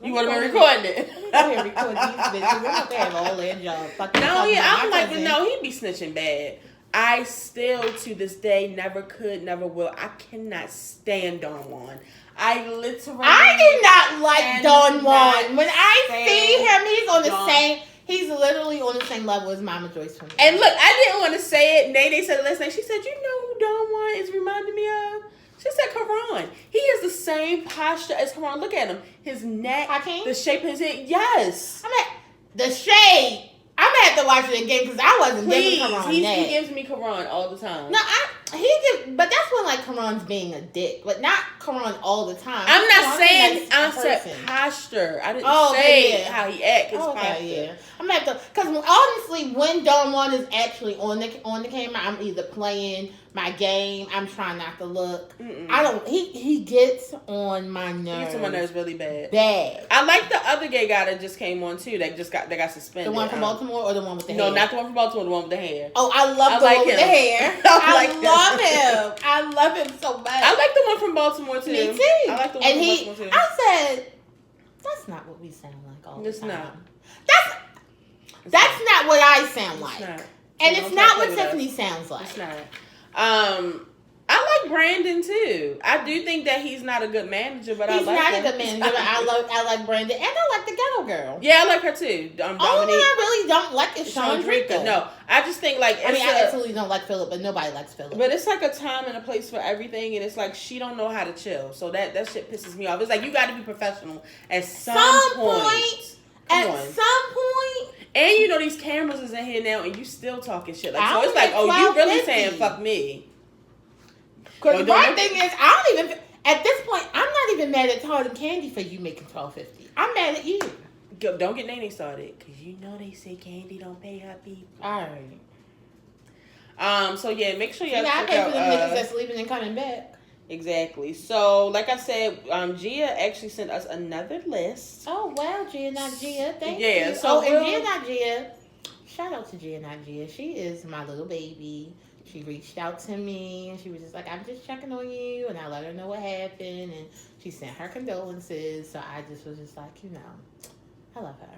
You would have been recording it. go here and record these bitches. I'm about to have all their job. No, yeah, I'm like, no, he be snitching bad. I still, to this day, never could, never will. I cannot stand Don Juan. I do not like Don Juan. When I see him, he's literally on the same level as Mama Joyce for me. And look, I didn't want to say it. Nene said it last night. She said, you know who Don Juan is reminding me of? She said Karan. He has the same posture as Karan. Look at him. His neck, the shape of his head. Yes. The shade. I'm gonna have to watch it again because I wasn't giving Karan he that. He gives me Karan all the time. No, but that's when like Karan's being a dick, but not Karan all the time. I'm not saying I said posture. I didn't say how he acts. His posture. Yeah. I'm gonna have to, because honestly, when Don Juan is actually on the camera, I'm either playing my game. I'm trying not to look. I don't. He gets on my nerves. He gets on my nerves really bad. Bad. I like the other gay guy that just came on too. That got suspended. The one from Baltimore or the one with the hair? No, not the one from Baltimore. The one with the hair. Oh, I love the one with the hair. I love him. I love him so much. I like the one from Baltimore too. Me too. I like the one from Baltimore too. I said, that's not what we sound like all the time. It's not. That's not what I sound like. Not. And it's not what Tiffany sounds like. It's not. I like Brandon too. I do think that he's not a good manager, but he's not a good manager. But I like Brandon, and I like the Ghetto Girl. Yeah, I like her too. Only I really don't like is Sean Drinker. No, I just think like I absolutely don't like Philip, but nobody likes Philip. But it's like a time and a place for everything, and it's like she don't know how to chill, so that shit pisses me off. It's like you got to be professional at some point. At some point. And you know these cameras is in here now, and you still talking shit. Like, so it's like, oh, you really saying fuck me? Because my thing is, I don't even. At this point, I'm not even mad at Todd and Kandi for you making $12.50. I'm mad at you. Don't get Nene started, because you know they say Kandi don't pay her people. All right. So yeah, make sure you check out. I pay for them niggas that's leaving and coming back. Exactly. So, like I said, Gia actually sent us another list. Oh wow, Gia not Gia. Thank you. Yeah. So and Gia not Gia. Shout out to Gia not Gia. She is my little baby. She reached out to me and she was just like, I'm just checking on you, and I let her know what happened, and she sent her condolences. So I just was just like, I love her.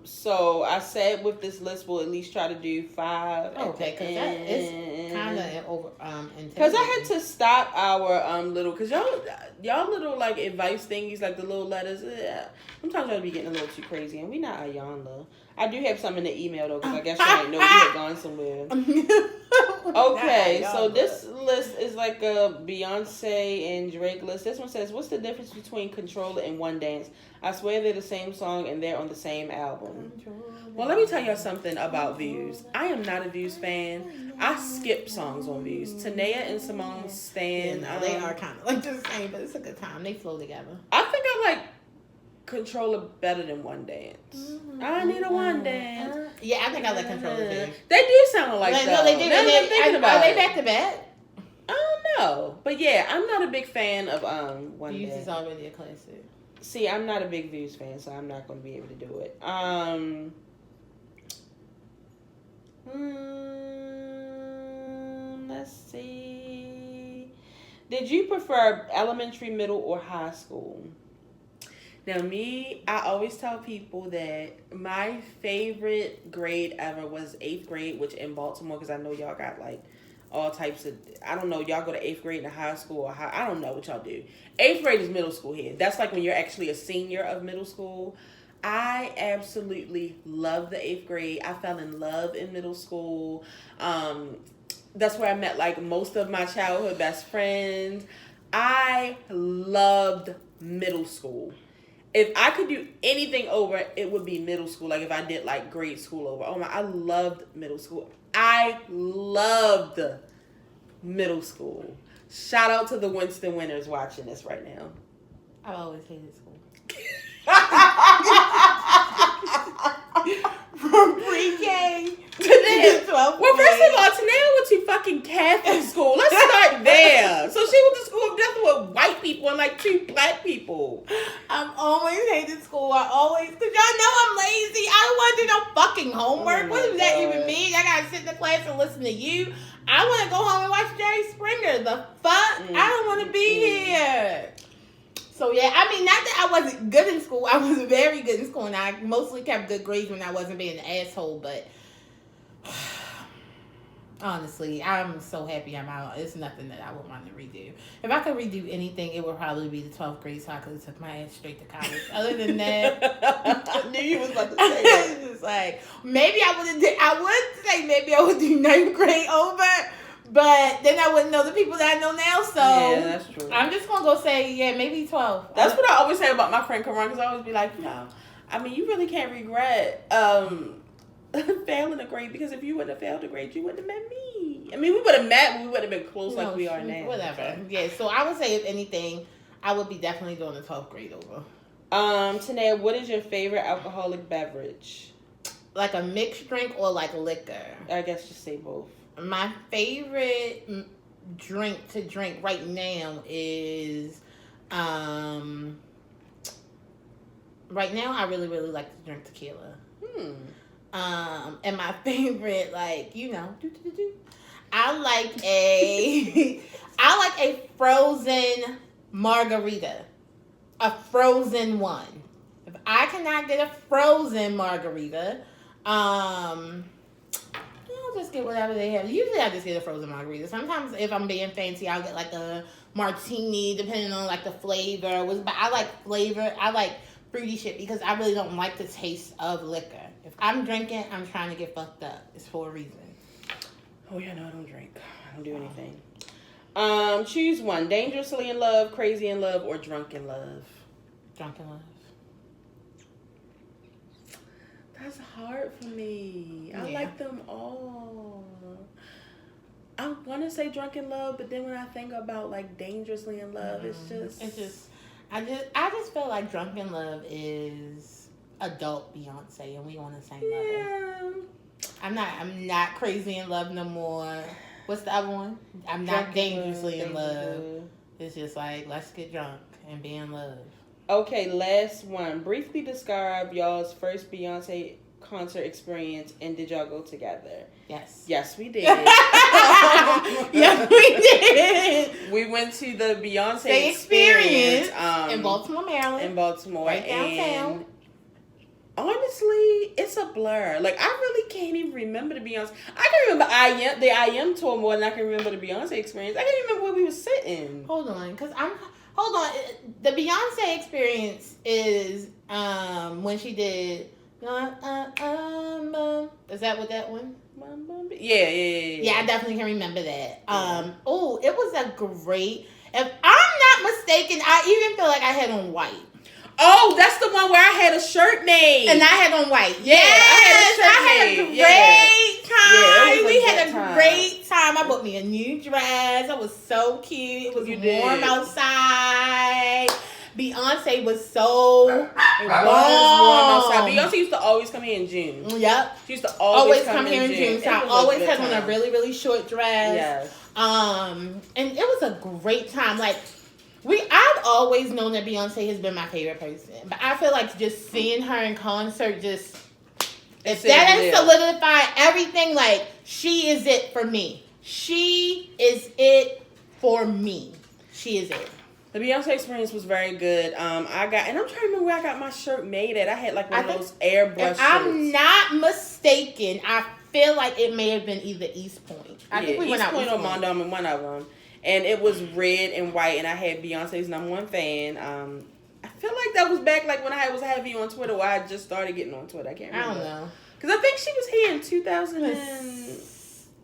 So I said with this list we'll at least try to do 5. Okay, because that is kind of over. Because I had to stop our little, because y'all little like advice thingies, like the little letters. Sometimes y'all be getting a little too crazy, and we not Ayana. I do have some in the email though, because I guess y'all ain't know we had gone somewhere. Okay, so this list is like a Beyoncé and Drake list. This one says, what's the difference between Controller and One Dance? I swear they're the same song and they're on the same album. Well, let me tell y'all something about Views. I am not a Views fan. I skip songs on Views. Tanea and Simone stand. Yeah, no, they are kind of like the same, but it's a good time. They flow together. I think I like Controller better than One Dance. Mm-hmm. I need a One Dance. Yeah, I think I like Controller too. They do sound like that. No, they do. Are they back to back? I don't know, but yeah, I'm not a big fan of One Dance. Views is already a classic. See, I'm not a big Views fan, so I'm not going to be able to do it. Let's see. Did you prefer elementary, middle, or high school? Now, me, I always tell people that my favorite grade ever was 8th grade, which in Baltimore, because I know y'all got like all types of, I don't know, y'all go to 8th grade in high school or I don't know what y'all do. 8th grade is middle school here. That's like when you're actually a senior of middle school. I absolutely love the 8th grade. I fell in love in middle school. That's where I met like most of my childhood best friends. I loved middle school. If I could do anything over, it would be middle school. Like if I did like grade school over. Oh my, I loved middle school. I loved middle school. Shout out to the Winston winners watching this right now. I've always hated school. From pre-K to 12th Well, first of all, Tanea went to fucking Catholic school. Let's start there. So she went to school definitely with white people and like 2 black people. I've always hated school. Because y'all know I'm lazy. I don't want to do no fucking homework. What does that even mean? I got to sit in the class and listen to you. I want to go home and watch Jerry Springer. The fuck? I don't want to be here. So yeah, I mean, not that I wasn't good in school. I was very good in school, and I mostly kept good grades when I wasn't being an asshole. But honestly, I'm so happy I'm out. It's nothing that I would want to redo. If I could redo anything, it would probably be the 12th grade, so I could have took my ass straight to college. Other than that, I knew you was about to say that. it's like maybe I would say maybe I would do 9th grade over. But then I wouldn't know the people that I know now, so Yeah, that's true. I'm just gonna go say maybe 12. That's what I always say about my friend Karan, because I always be like, I mean, you really can't regret failing a grade, because if you wouldn't have failed a grade, you wouldn't have met me. I mean, we would have met, but we would have been close like we are now. Whatever. Yeah, so I would say if anything, I would be definitely doing the 12th grade over. Tanea, what is your favorite alcoholic beverage? Like a mixed drink or like liquor? I guess just say both. My favorite drink to drink right now is, right now I really, really like to drink tequila. And my favorite, like, I like a frozen margarita. A frozen one. If I cannot get a frozen margarita, I'll just get whatever they have. Usually I just get a frozen margarita. Sometimes if I'm being fancy, I'll get like a martini, depending on like the flavor. But I like flavor. I like fruity shit because I really don't like the taste of liquor. If I'm drinking, I'm trying to get fucked up. It's for a reason. Oh yeah, no, I don't drink. I don't do anything. Choose one. Dangerously in love, crazy in love, or drunk in love. Drunk in love. That's hard for me. Yeah. I like them all. I want to say drunk in love, but then when I think about like dangerously in love, I just feel like drunk in love is adult Beyonce, and we on the same level. I'm not crazy in love no more. What's the other one? I'm not dangerously in love. It's just like, let's get drunk and be in love. Okay, last one. Briefly describe y'all's first Beyonce concert experience, and did y'all go together? Yes. Yes, we did. Yes, we did. We went to the Beyonce experience in Baltimore, Maryland. Right downtown. And honestly, it's a blur. Like, I really can't even remember the Beyonce. I can remember the I Am tour more than I can remember the Beyonce experience. I can't remember where we were sitting. Hold on. The Beyonce experience is when she did. Is that what that one? Yeah. Yeah, I definitely can remember that. It was a great. If I'm not mistaken, I even feel like I had on white. Oh, that's the one where I had a shirt made. And I had on white. Yeah, I had a great time. Yeah, we had a great time. I bought me a new dress. I was so cute. It was warm outside. Beyonce was so warm outside. Beyonce used to always come here in June. Yep. She used to always come here in June. So I always had on a really, really short dress. Yes. And it was a great time. Like, I've always known that Beyonce has been my favorite person. But I feel like just seeing her in concert if that has solidified everything, like, she is it for me. She is it for me. She is it. The Beyonce experience was very good. I'm trying to remember where I got my shirt made at. I had like one of those airbrush shirts. If I'm not mistaken, I feel like it may have been either East Point. I think we went out East Point or Mondom in one of them. And it was red and white, and I had Beyonce's #1 fan. I feel like that was back like when I was heavy on Twitter, where I just started getting on Twitter. I can't remember. I don't know. Because I think she was here in 2000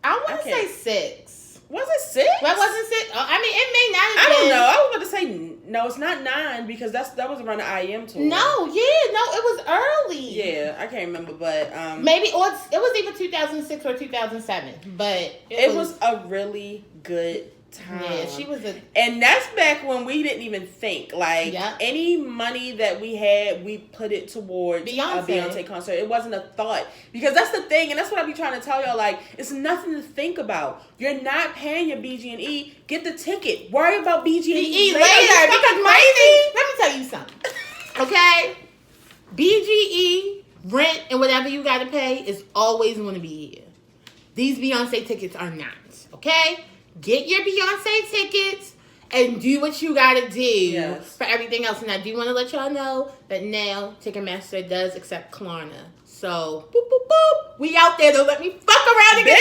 I want to say 6. Was it 6? That wasn't 6. I mean, it may not have been. I don't know. I was about to say, no, it's not 9, because that was around the I Am tour. It was early. Yeah, I can't remember, but maybe, or it was either 2006 or 2007, but it was a really good time. Yeah, she was and that's back when we didn't even think like any money that we had, we put it towards a Beyonce concert. It wasn't a thought, because that's the thing, and that's what I be trying to tell y'all. Like, it's nothing to think about. You're not paying your BG&E. Get the ticket. Worry about BG&E later. Because my thing, let me tell you something. Okay, BGE, rent, and whatever you got to pay is always going to be here. These Beyonce tickets are not. Okay. Get your Beyonce tickets and do what you gotta do Yes. for everything else. And I do want to let y'all know that now Ticketmaster does accept Klarna. So, boop, boop, boop. We out there. Don't let me fuck around again.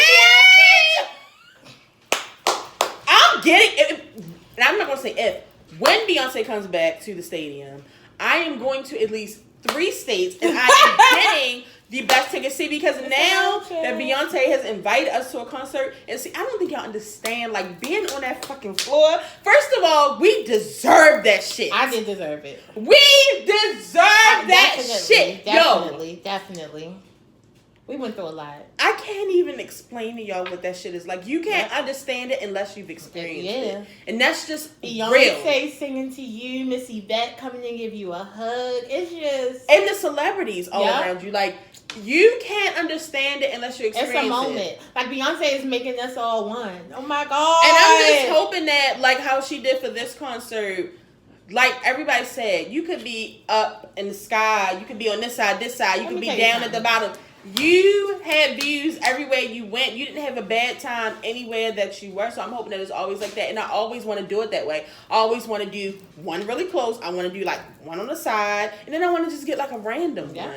I'm getting it. And I'm not going to say if. When Beyonce comes back to the stadium, I am going to at least 3 states, and I am getting the best ticket seat because now that Beyonce has invited us to a concert, and see, I don't think y'all understand, like, being on that fucking floor. First of all, we deserve that shit. I did deserve it. We deserve that shit. Definitely. We went through a lot. I can't even explain to y'all what that shit is like. You can't understand it unless you've experienced it. And that's just Beyonce real. Singing to you, Miss Yvette coming to give you a hug. It's just... And the celebrities all around you. Like, you can't understand it unless you experience it. It's a moment. Like, Beyonce is making us all one. Oh, my God. And I'm just hoping that, like, how she did for this concert, like everybody said, you could be up in the sky. You could be on this side. You could be down at the bottom. You had views everywhere you went. You didn't have a bad time anywhere that you were. So I'm hoping that it's always like that. And I always want to do it that way. I always want to do one really close. I want to do like one on the side. And then I want to just get like a random one.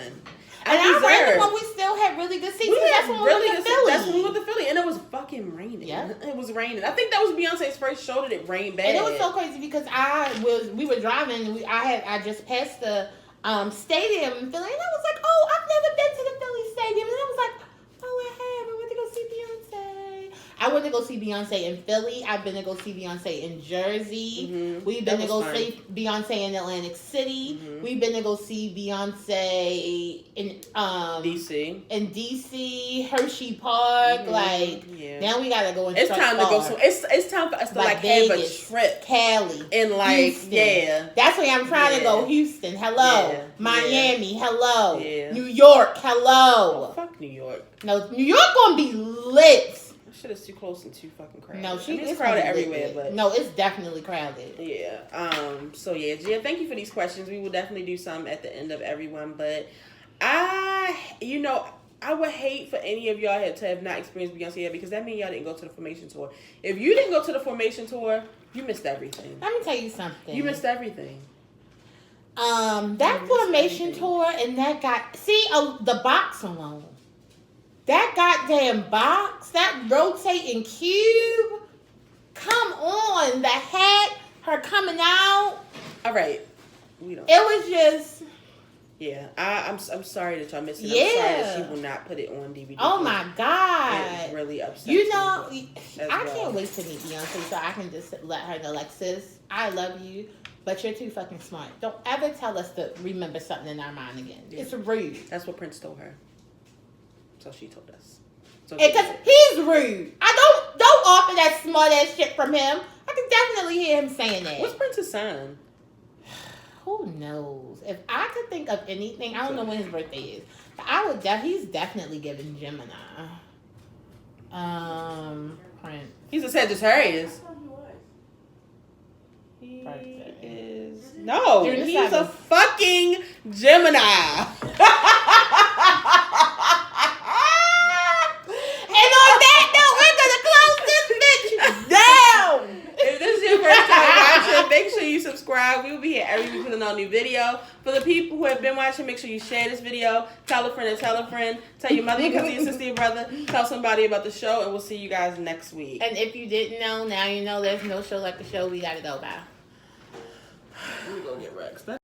And our random one, we still had really good seats. That's when we went to Philly. That's when we went to Philly. And it was fucking raining. Yeah. It was raining. I think that was Beyonce's first show that it rained bad. And it was so crazy because we were driving and I just passed the stadium in Philly, and I was like, oh, I've never been to the Philly stadium, and I was like, oh, I went to go see Beyonce. I went to go see Beyonce in Philly. I've been to go see Beyonce in Jersey. Mm-hmm. We've been to go see Beyonce in Atlantic City. Mm-hmm. We've been to go see Beyonce in DC. In DC, Hershey Park. Mm-hmm. Like now we gotta go. It's time to go. It's time for us to like Vegas, have a trip, Cali, and like Houston. That's where I'm trying to go. Houston, hello. Miami, hello. New York, hello. Oh, fuck New York. No, New York gonna be lit. Shit is too close and too fucking crowded. No, it's crowded everywhere, but no, it's definitely crowded. Yeah. So yeah, Gia, thank you for these questions. We will definitely do some at the end of everyone, but I would hate for any of y'all to have not experienced Beyonce yet because that means y'all didn't go to the Formation tour. If you didn't go to the Formation tour, you missed everything. Let me tell you something. You missed everything. That Formation tour and that the box alone. That goddamn box, that rotating cube, come on, the hat, her coming out. All right, we don't. It was just. Yeah, I'm sorry that y'all missed it. I'm sorry that she will not put it on DVD. Oh my God, it really upset me. I can't wait to meet Beyonce so I can just let her know, like, sis, I love you. But you're too fucking smart. Don't ever tell us to remember something in our mind again. Yeah. It's rude. That's what Prince told her. So she told us. Because he's rude. I don't offer that smart ass shit from him. I can definitely hear him saying that. What's Prince's sign? Who knows? If I could think of anything, I don't know when his birthday is. But he's definitely giving Gemini. Prince. He's a Sagittarius. He's a fucking Gemini. And on that note, we're gonna close this bitch down. If this is your first time watching, make sure you subscribe. We will be here every week with another new video. For the people who have been watching, make sure you share this video. Tell a friend and tell a friend. Tell your mother, your cousin, your sister, your brother. Tell somebody about the show, and we'll see you guys next week. And if you didn't know, now you know there's no show like the show we gotta go by. We go get Rex.